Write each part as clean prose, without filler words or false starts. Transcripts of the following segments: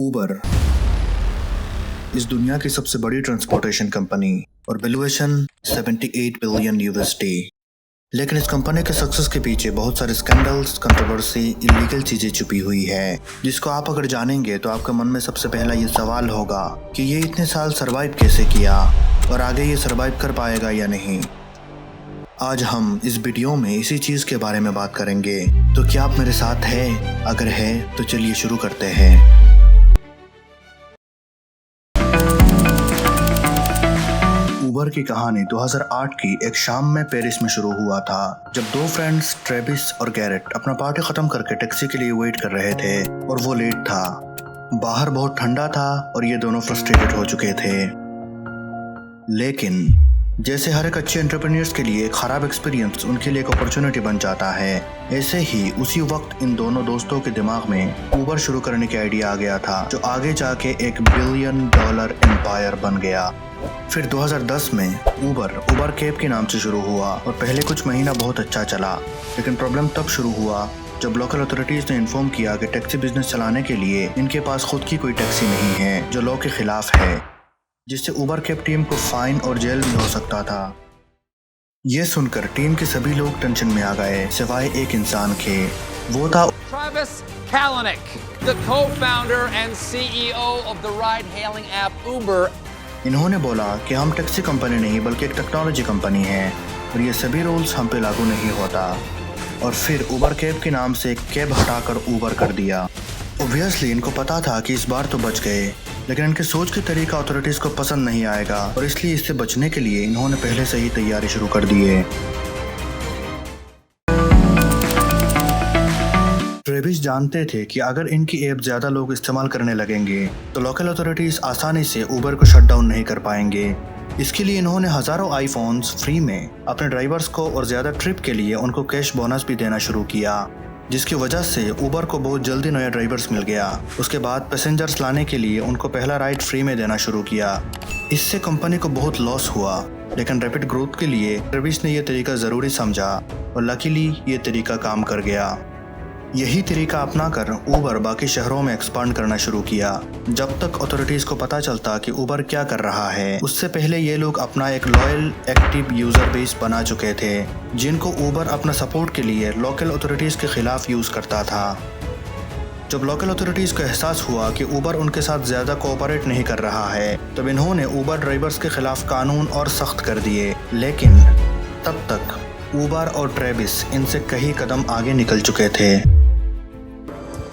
उबर इस दुनिया की सबसे बड़ी ट्रांसपोर्टेशन कंपनी और वैल्यूएशन 78 बिलियन यूएसडी। लेकिन इस कंपनी के सक्सेस के पीछे बहुत सारे स्कैंडल्स, कंट्रोवर्सी, इलीगल चीजें छुपी हुई है, जिसको आप अगर जानेंगे तो आपके मन में सबसे पहला ये सवाल होगा कि ये इतने साल सरवाइव कैसे किया और आगे ये सरवाइव कर पाएगा या नहीं। आज हम इस वीडियो में इसी चीज के बारे में बात करेंगे, तो क्या आप मेरे साथ हैं? अगर है तो चलिए शुरू करते हैं। उबर की कहानी 2008 की एक शाम में पेरिस में शुरू हुआ था, जब दो फ्रेंड्स ट्रेविस और गैरेट अपना पार्टी खत्म करके टैक्सी के लिए वेट कर रहे थे और वो लेट था। बाहर बहुत ठंडा था और ये दोनों फ्रस्ट्रेटेड हो चुके थे। लेकिन जैसे हर एक अच्छे एंटरप्रेन्योर्स के लिए खराब एक्सपीरियंस उनके लिए एक अपॉर्चुनिटी बन जाता है, ऐसे ही उसी वक्त इन दोनों दोस्तों के दिमाग में उबर शुरू करने की आइडिया आ गया था, जो आगे जाके एक $1 बिलियन एम्पायर बन गया। फिर 2010 में उबर कैब के नाम से शुरू हुआ और पहले कुछ महीना बहुत अच्छा चला, लेकिन प्रॉब्लम तब शुरू हुआ जब लोकल अथॉरिटीज ने इन्फॉर्म किया कि टैक्सी बिजनेस चलाने के लिए इनके पास खुद की कोई टैक्सी नहीं है, जो लॉ के खिलाफ है, जिससे उबर कैब टीम को फाइन और जेल भी हो सकता था। ये सुनकर टीम के सभी लोग टेंशन में आ गए, सिवाय एक इंसान के। वो था Travis Kalanick, the co-founder and CEO of the ride-hailing app Uber. इन्होंने बोला कि हम टैक्सी कंपनी नहीं बल्कि एक टेक्नोलॉजी कंपनी है और ये सभी रूल्स हम पे लागू नहीं होता। और फिर उबर कैब के नाम से कैब हटाकर उबर कर दिया। ऑब्वियसली इनको पता था कि इस बार तो बच गए, लेकिन इनके सोच के तरीका अथॉरिटीज को पसंद नहीं आएगा और इसलिए इससे बचने के लिए इन्होंने पहले से ही तैयारी शुरू कर दी है। ट्रेविस जानते थे कि अगर इनकी ऐप ज्यादा लोग इस्तेमाल करने लगेंगे तो लोकल अथॉरिटीज आसानी से उबर को शट डाउन नहीं कर पाएंगे। इसके लिए इन्होंने हजारों आईफोन्स फ्री में अपने ड्राइवर्स को और ज्यादा ट्रिप के लिए उनको कैश बोनस भी देना शुरू किया, जिसकी वजह से उबर को बहुत जल्दी नया ड्राइवर्स मिल गया। उसके बाद पैसेंजर्स लाने के लिए उनको पहला राइड फ्री में देना शुरू किया। इससे कंपनी को बहुत लॉस हुआ, लेकिन रैपिड ग्रोथ के लिए ट्रेविस ने यह तरीका जरूरी समझा और लकीली ये तरीका काम कर गया। यही तरीका अपनाकर उबर बाकी शहरों में एक्सपांड करना शुरू किया। जब तक अथॉरिटीज को पता चलता कि उबर क्या कर रहा है, उससे पहले ये लोग अपना एक लॉयल एक्टिव यूजर बेस बना चुके थे, जिनको उबर अपना सपोर्ट के लिए लोकल अथॉरिटीज के खिलाफ यूज करता था। जब लोकल अथॉरिटीज को एहसास हुआ कि उबर उनके साथ ज्यादा कोऑपरेट नहीं कर रहा है, तब इन्होंने उबर ड्राइवर्स के खिलाफ कानून और सख्त कर दिए। लेकिन तब तक उबर और ट्रेविस इनसे कई कदम आगे निकल चुके थे।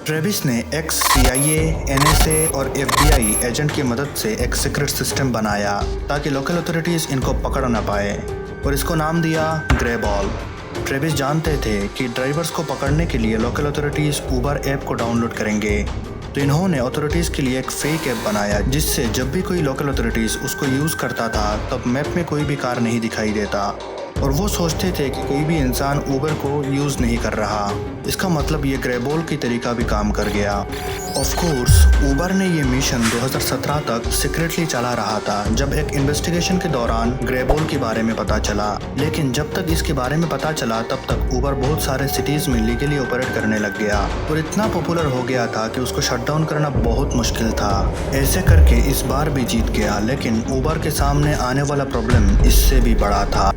ट्रेविस ने एक्स CIA, NSA और FBI एजेंट की मदद से एक सीक्रेट सिस्टम बनाया ताकि लोकल अथॉरिटीज इनको पकड़ ना पाए, और इसको नाम दिया ग्रे बॉल। ट्रेविस जानते थे कि ड्राइवर्स को पकड़ने के लिए लोकल अथॉरिटीज उबर ऐप को डाउनलोड करेंगे, तो इन्होंने अथॉरिटीज के लिए एक फेक ऐप बनाया, जिससे जब भी कोई लोकल अथॉरिटीज उसको यूज करता था तब मैप में कोई भी कार नहीं दिखाई देता और वो सोचते थे कि कोई भी इंसान उबर को यूज नहीं कर रहा। इसका मतलब ये ग्रेबॉल की तरीका भी काम कर गया। ऑफ कोर्स उबर ने ये मिशन 2017 तक सीक्रेटली चला रहा था, जब एक इन्वेस्टिगेशन के दौरान ग्रेबॉल के बारे में पता चला। लेकिन जब तक इसके बारे में पता चला तब तक उबर बहुत सारे सिटीज में लीगली ऑपरेट करने लग गया और इतना पॉपुलर हो गया था कि उसको शट डाउन करना बहुत मुश्किल था। ऐसे करके इस बार भी जीत गया, लेकिन उबर के सामने आने वाला प्रॉब्लम इससे भी बड़ा था।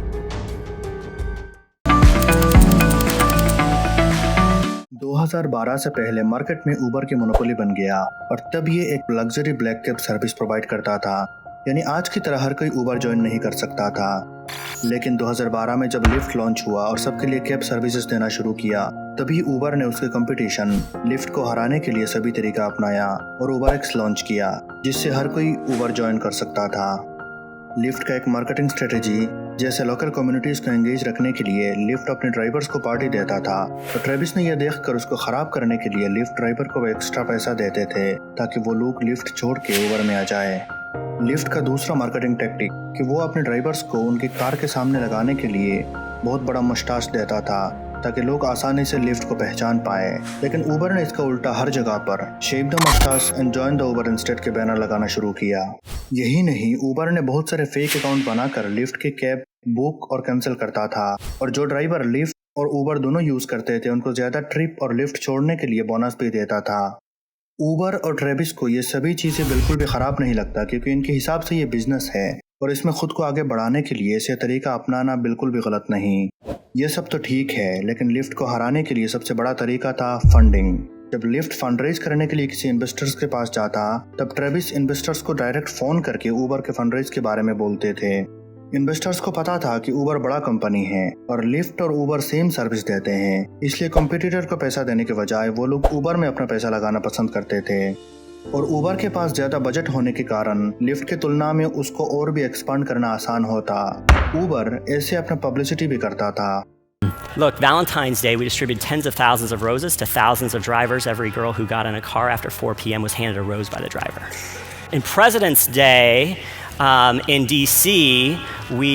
2012 से पहले मार्केट में उबर की मोनोपोली बन गया और तब ये एक luxury black cab service provide करता था, यानी आज की तरह हर कोई उबर ज्वाइन नहीं कर सकता था। लेकिन 2012 में जब लिफ्ट लॉन्च हुआ और सबके लिए कैब सर्विसेज देना शुरू किया, तभी उबर ने उसके कंपटीशन लिफ्ट को हराने के लिए सभी तरीका अपनाया और उबर एक्स लॉन्च किया, जिससे हर कोई उबर ज्वाइन कर सकता था। लिफ्ट का एक मार्केटिंग स्ट्रेटेजी जैसे लोकल कम्युनिटीज को एंगेज रखने के लिए लिफ्ट अपने ड्राइवर्स को पार्टी देता था, तो ट्रेविस ने यह देखकर उसको खराब करने के लिए लिफ्ट ड्राइवर को एक्स्ट्रा पैसा देते थे ताकि वो लोग लिफ्ट छोड़ के उबर में आ जाए। लिफ्ट का दूसरा मार्केटिंग टेक्निक कि वो अपने ड्राइवर्स को उनकी कार के सामने लगाने के लिए बहुत बड़ा मुस्टाच देता था ताकि लोग आसानी से लिफ्ट को पहचान पाए। लेकिन उबर ने इसका उल्टा हर जगह पर shape the मस्टाच and join the Uber instead के बैनर लगाना शुरू किया। यही नहीं, उबर ने बहुत सारे फेक अकाउंट बनाकर लिफ्ट के कैब बुक और कैंसिल करता था, और जो ड्राइवर लिफ्ट और उबर दोनों यूज करते थे उनको ज्यादा ट्रिप और लिफ्ट छोड़ने के लिए बोनस भी देता था। ऊबर और ट्रेविस को ये सभी चीज़ें बिल्कुल भी ख़राब नहीं लगता, क्योंकि इनके हिसाब से ये बिजनेस है और इसमें खुद को आगे बढ़ाने के लिए ऐसे तरीका अपनाना बिल्कुल भी गलत नहीं। ये सब तो ठीक है, लेकिन लिफ्ट को हराने के लिए सबसे बड़ा तरीका था फंडिंग। जब लिफ्ट फंडरेज करने के लिए किसी इन्वेस्टर्स के पास जाता, तब ट्रेविस इन्वेस्टर्स को डायरेक्ट फ़ोन करके ऊबर के फंडरेज के बारे में बोलते थे। इन्वेस्टर्स को पता था कि ऊबर बड़ा कंपनी है और लिफ्ट और ऊबर सेम सर्विस देते हैं, इसलिए कॉम्पिटिटर को पैसा देने के बजाय वो लोग ऊबर में अपना पैसा लगाना पसंद करते थे। और ऊबर के पास ज्यादा बजट होने के कारण लिफ्ट की तुलना में उसको और भी एक्सपांड करना आसान होता। ऊबर ऐसे अपना पब्लिसिटी भी करता था। Look, Valentine's Day, we distributed tens of thousands of roses to thousands of drivers. Every girl who got in a car after 4 p.m. was handed a rose by the driver. In President's Day, in DC, we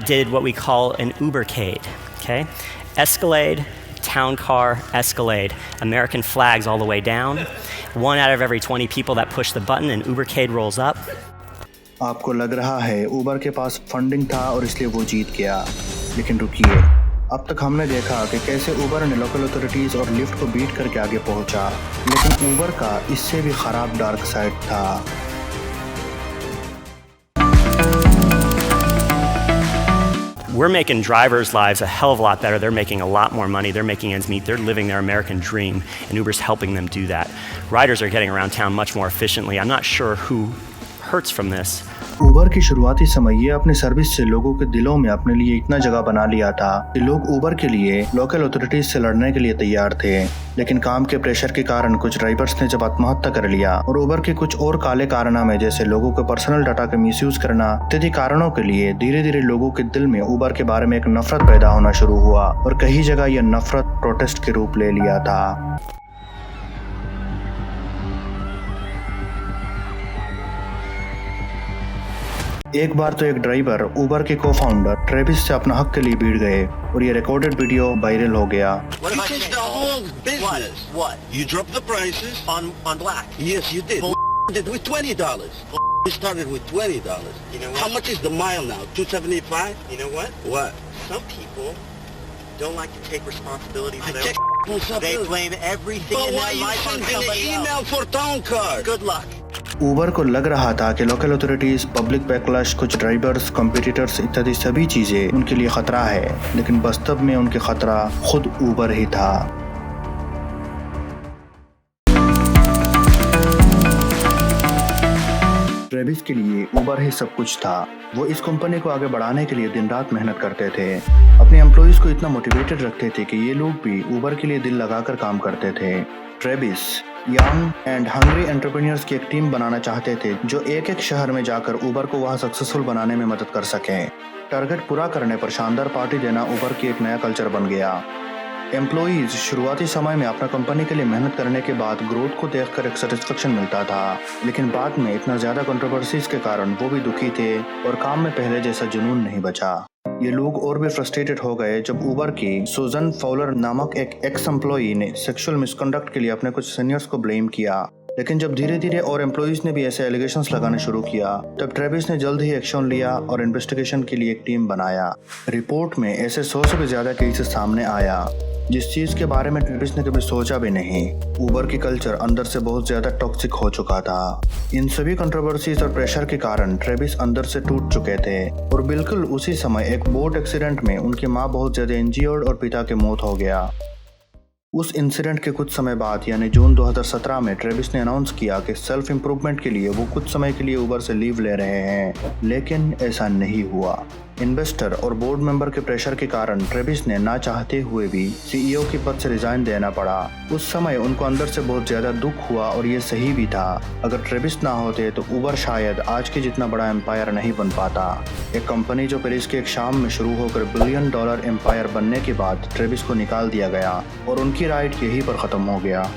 did what we call an Ubercade. Okay, Escalade, town car, Escalade, American flags all the way down. 1 out of every 20 people that push the button, and Ubercade rolls up. आपको लग रहा है Uber के पास funding था और इसलिए वो जीत गया, लेकिन रुकिए, अब तक हमने देखा कि कैसे ऊबर ने लोकल अथॉरिटीज और लिफ्ट को बीट करके आगे पहुंचा, लेकिन ऊबर का इससे भी खराब डार्क साइड था। We're making drivers' lives a hell of a lot better. They're making a lot more money. They're making ends meet. They're living their American dream, and Uber's helping them do that. Riders are getting around town much more efficiently. I'm not sure who hurts from this. Uber की शुरुआती समय ये अपनी service से लोगों के दिलों में अपने लिए इतना जगह बना लिया था कि लोग ऊबर के लिए लोकल अथॉरिटीज से लड़ने के लिए तैयार थे। लेकिन काम के प्रेशर के कारण कुछ ड्राइवर्स ने जब आत्महत्या कर लिया और ऊबर के कुछ और काले कारनामे जैसे लोगों के पर्सनल डाटा का मिसयूज करना इत्यादि कारणों के लिए धीरे धीरे लोगों के दिल में ऊबर के बारे में एक नफरत पैदा होना शुरू हुआ और कई जगह यह नफरत प्रोटेस्ट के रूप ले लिया था। एक बार तो एक ड्राइवर ऊबर के को-फाउंडर ट्रेविस से अपना हक के लिए भिड़ गए और ये रिकॉर्डेड वीडियो वायरल हो गया। What you changed the whole business. What? You dropped the prices on black. Yes, you did. Did with $20. We started with $20. You know what? How much is the mile now? $2.75. You know what? What? Some people don't like to take responsibility for their. They blame everything in their life on somebody else. Email for town car. Good luck. Uber को लग रहा था कि local authorities, public backlash, कुछ drivers, competitors इत्यादि सभी चीजें उनके लिए खतरा है, लेकिन वास्तव में उनके खतरा खुद ऊबर ही था। ट्रेविस के लिए ऊबर ही सब कुछ था। वो इस कंपनी को आगे बढ़ाने के लिए दिन रात मेहनत करते थे, अपने एम्प्लॉइज को इतना मोटिवेटेड रखते थे कि ये लोग भी ऊबर के लिए दिल लगाकर काम करते थे। Travis young and hungry entrepreneurs की एक टीम बनाना चाहते थे जो एक एक शहर में जाकर ऊबर को वहां सक्सेसफुल बनाने में मदद कर सकें। टारगेट पूरा करने पर शानदार पार्टी देना ऊबर की एक नया कल्चर बन गया। एम्प्लॉइज शुरुआती समय में अपना कंपनी के लिए मेहनत करने के बाद ग्रोथ को देखकर एक सेटिस्फेक्शन मिलता था, लेकिन बाद में इतना ज्यादा कंट्रोवर्सीज के कारण वो भी दुखी थे और काम में पहले जैसा जुनून नहीं बचा। ये लोग और भी फ्रस्ट्रेटेड हो गए जब ऊबर की सुजन फॉलर नामक एक एक्स एम्प्लॉई ने सेक्सुअल मिसकंडक्ट के लिए अपने कुछ सीनियर्स को ब्लेम किया। लेकिन जब धीरे धीरे और एम्प्लॉइज ने भी ऐसे एलिगेशंस लगाने शुरू किया, तब ट्रेविस ने जल्द ही एक्शन लिया और इन्वेस्टिगेशन के लिए एक टीम बनाया। रिपोर्ट में ऐसे 100 से भी ज्यादा केसेस सामने आया जिस चीज के बारे में ट्रेविस ने कभी सोचा भी नहीं। ऊबर की कल्चर अंदर से बहुत ज्यादा टॉक्सिक हो चुका था। इन सभी कंट्रोवर्सीज और प्रेशर के कारण ट्रेविस अंदर से टूट चुके थे और बिल्कुल उसी समय एक बोट एक्सीडेंट में उनकी माँ बहुत ज्यादा इंजर्ड और पिता की मौत हो गया। उस इंसिडेंट के कुछ समय बाद यानी जून 2017 में ट्रेविस ने अनाउंस किया कि सेल्फ इम्प्रूवमेंट के लिए वो कुछ समय के लिए ऊबर से लीव ले रहे हैं, लेकिन ऐसा नहीं हुआ। इन्वेस्टर और बोर्ड मेंबर के प्रेशर के कारण ट्रेविस ने ना चाहते हुए भी सीईओ के पद से रिजाइन देना पड़ा। उस समय उनको अंदर से बहुत ज्यादा दुख हुआ और ये सही भी था। अगर ट्रेविस ना होते तो ऊबर शायद आज के जितना बड़ा एम्पायर नहीं बन पाता। एक कंपनी जो पेरिस के एक शाम में शुरू होकर $1 बिलियन एम्पायर बनने के बाद ट्रेविस को निकाल दिया गया और उनकी राइड यहीं पर खत्म हो गया।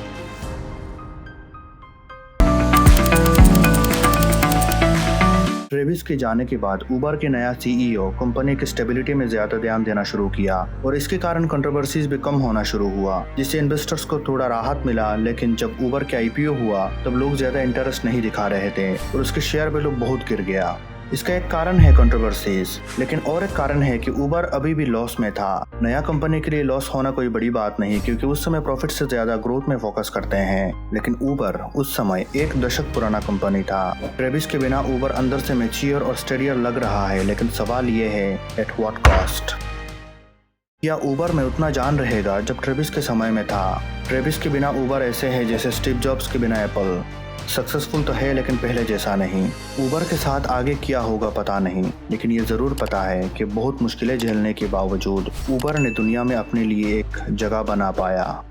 ट्रेविस के जाने के बाद ऊबर के नया सीईओ कंपनी की स्टेबिलिटी में ज्यादा ध्यान देना शुरू किया और इसके कारण कंट्रोवर्सीज भी कम होना शुरू हुआ, जिससे इन्वेस्टर्स को थोड़ा राहत मिला। लेकिन जब ऊबर के आईपीओ हुआ तब लोग ज्यादा इंटरेस्ट नहीं दिखा रहे थे और उसके शेयर वैल्यू बहुत गिर गया। इसका एक कारण है कंट्रोवर्सीज, लेकिन और एक कारण है कि उबर अभी भी लॉस में था। नया कंपनी के लिए लॉस होना कोई बड़ी बात नहीं, क्योंकि उस समय प्रॉफिट से ज्यादा ग्रोथ में फोकस करते हैं। लेकिन उबर उस समय 1 दशक पुराना कंपनी था। ट्रेविस के बिना उबर अंदर से मैच्योर और स्टेडियर लग रहा है, लेकिन सवाल ये है एट व्हाट कॉस्ट। क्या उबर में उतना जान रहेगा जब ट्रेविस के समय में था? ट्रेविस के बिना उबर ऐसे है जैसे स्टीव जॉब्स के बिना एप्पल। सक्सेसफुल तो है लेकिन पहले जैसा नहीं। उबर के साथ आगे क्या होगा पता नहीं, लेकिन ये जरूर पता है कि बहुत मुश्किलें झेलने के बावजूद उबर ने दुनिया में अपने लिए एक जगह बना पाया।